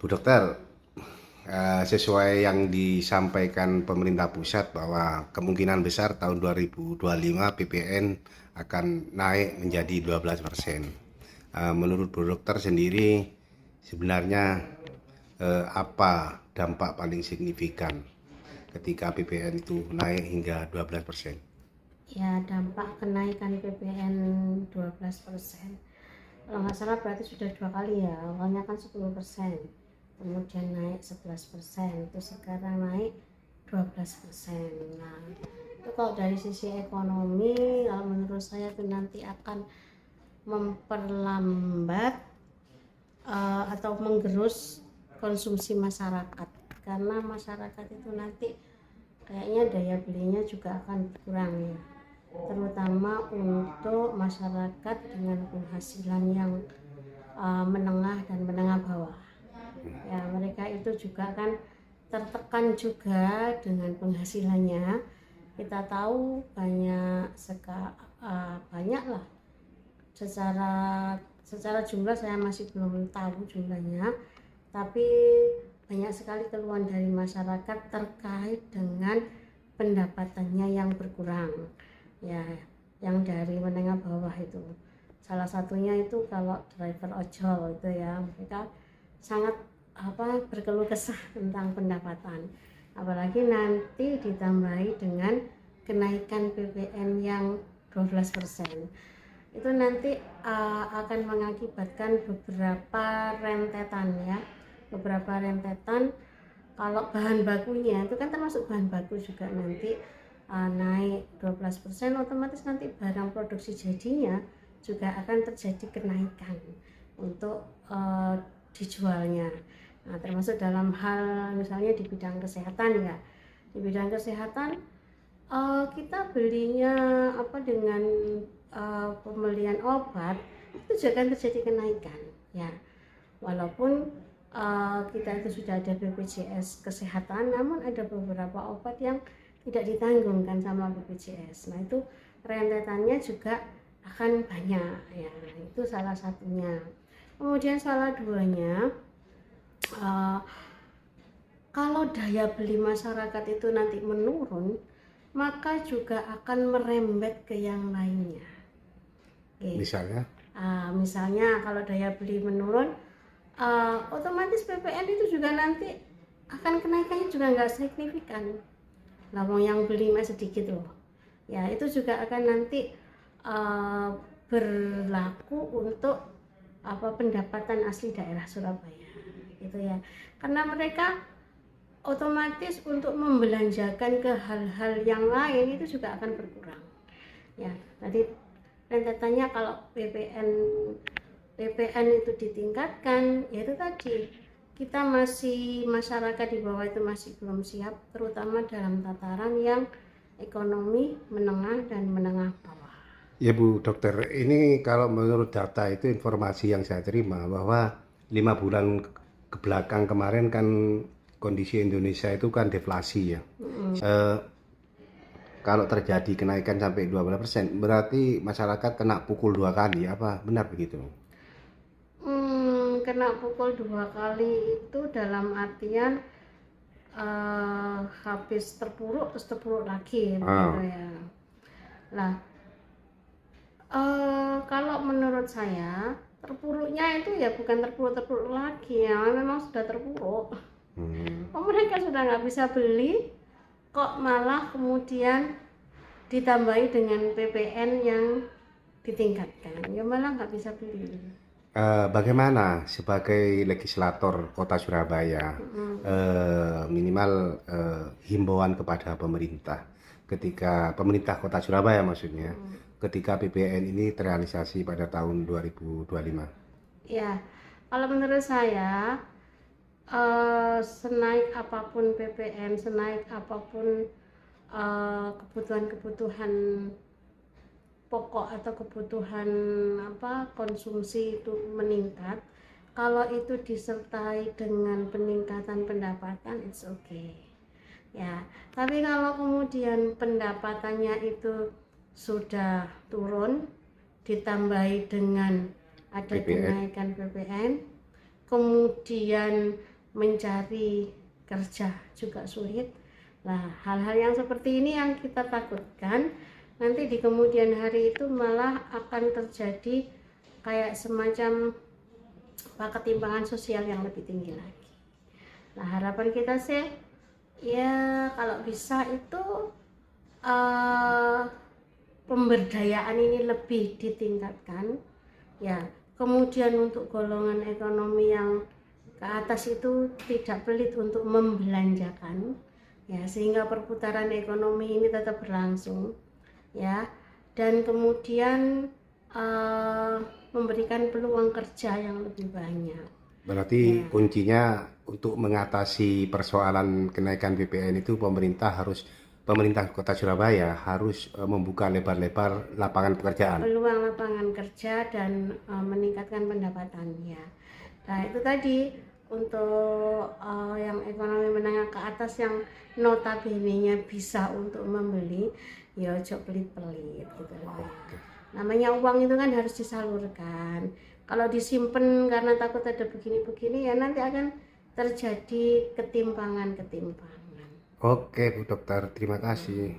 Bu Dokter, sesuai yang disampaikan pemerintah pusat bahwa kemungkinan besar tahun 2025 PPN akan naik menjadi 12%. Menurut Bu Dokter sendiri, sebenarnya apa dampak paling signifikan ketika PPN itu naik hingga 12%? Ya, dampak kenaikan PPN 12%. Kalau nggak salah berarti sudah 2 kali ya. Awalnya kan 10%, kemudian naik 11%, terus sekarang naik 12%. Nah, itu kalau dari sisi ekonomi, kalau menurut saya itu nanti akan memperlambat atau menggerus konsumsi masyarakat, karena masyarakat itu nanti kayaknya daya belinya juga akan berkurang ya, terutama untuk masyarakat dengan penghasilan yang menengah dan menengah bawah. Ya, mereka itu juga kan tertekan juga dengan penghasilannya. Kita tahu banyak lah, secara secara jumlah saya masih belum tahu jumlahnya, tapi banyak sekali keluhan dari masyarakat terkait dengan pendapatannya yang berkurang ya, yang dari menengah bawah itu. Salah satunya itu kalau driver ojol itu ya, mereka sangat berkeluh kesah tentang pendapatan, apalagi nanti ditambahi dengan kenaikan PPN yang 12%. Itu nanti akan mengakibatkan beberapa rentetan. Kalau bahan bakunya itu kan termasuk bahan baku juga, nanti naik 12%, otomatis nanti barang produksi jadinya juga akan terjadi kenaikan untuk dijualnya. Nah, termasuk dalam hal misalnya di bidang kesehatan ya. Di bidang kesehatan kita belinya dengan pembelian obat itu juga akan terjadi kenaikan ya, walaupun kita itu sudah ada BPJS kesehatan, namun ada beberapa obat yang tidak ditanggungkan sama BPJS. Nah, itu rentetannya juga akan banyak ya, itu salah satunya. Kemudian salah duanya, kalau daya beli masyarakat itu nanti menurun, maka juga akan merembet ke yang lainnya. Misalnya? Misalnya kalau daya beli menurun, otomatis PPN itu juga nanti akan kenaikannya juga nggak signifikan. Lawang yang beli masih sedikit loh. Ya, itu juga akan nanti berlaku untuk pendapatan asli daerah Surabaya gitu ya. Karena mereka otomatis untuk membelanjakan ke hal-hal yang lain itu juga akan berkurang. Ya, tadi rentetannya kalau PPN itu ditingkatkan, yaitu tadi kita masyarakat di bawah itu masih belum siap, terutama dalam tataran yang ekonomi menengah dan menengah bawah. Ya Bu Dokter, ini kalau menurut data itu informasi yang saya terima bahwa 5 bulan ke belakang kemarin kan kondisi Indonesia itu kan deflasi ya. Eh, Kalau terjadi kenaikan sampai 12%, berarti masyarakat kena pukul 2 kali, apa benar begitu? Kena pukul 2 kali itu dalam artian habis terpuruk terus terpuruk lagi begitu ya. Nah, kalau menurut saya terpuruknya itu ya bukan terpuruk lagi ya, memang sudah terpuruk. Mereka sudah nggak bisa beli, kok malah kemudian ditambahi dengan PPN yang ditingkatkan, ya malah nggak bisa beli. Bagaimana sebagai legislator Kota Surabaya, minimal himbauan kepada pemerintah, ketika pemerintah Kota Surabaya maksudnya, ketika PPN ini terrealisasi pada tahun 2025? Ya, kalau menurut saya senaik apapun PPN, senaik apapun kebutuhan-kebutuhan pokok atau kebutuhan konsumsi itu meningkat, kalau itu disertai dengan peningkatan pendapatan, it's okay ya. Tapi kalau kemudian pendapatannya itu sudah turun, ditambahi dengan ada PPN? kenaikan PPN, kemudian mencari kerja juga sulit. Nah, hal-hal yang seperti ini yang kita takutkan nanti di kemudian hari itu malah akan terjadi kayak semacam ketimpangan sosial yang lebih tinggi lagi. Nah, harapan kita sih ya kalau bisa itu pemberdayaan ini lebih ditingkatkan ya. Kemudian untuk golongan ekonomi yang ke atas itu tidak pelit untuk membelanjakan ya, sehingga perputaran ekonomi ini tetap berlangsung ya, dan kemudian memberikan peluang kerja yang lebih banyak. Berarti kuncinya untuk mengatasi persoalan kenaikan BPN itu pemerintah Kota Surabaya harus membuka lebar-lebar lapangan pekerjaan. Peluang lapangan kerja dan meningkatkan pendapatannya. Nah, itu tadi untuk yang ekonomi menengah ke atas yang notabene-nya bisa untuk membeli, ya ojo pelit-pelit gitu loh. Oke. Namanya uang itu kan harus disalurkan. Kalau disimpan karena takut ada begini-begini ya nanti akan terjadi ketimpangan-ketimpangan. Oke, Bu Dokter, terima kasih.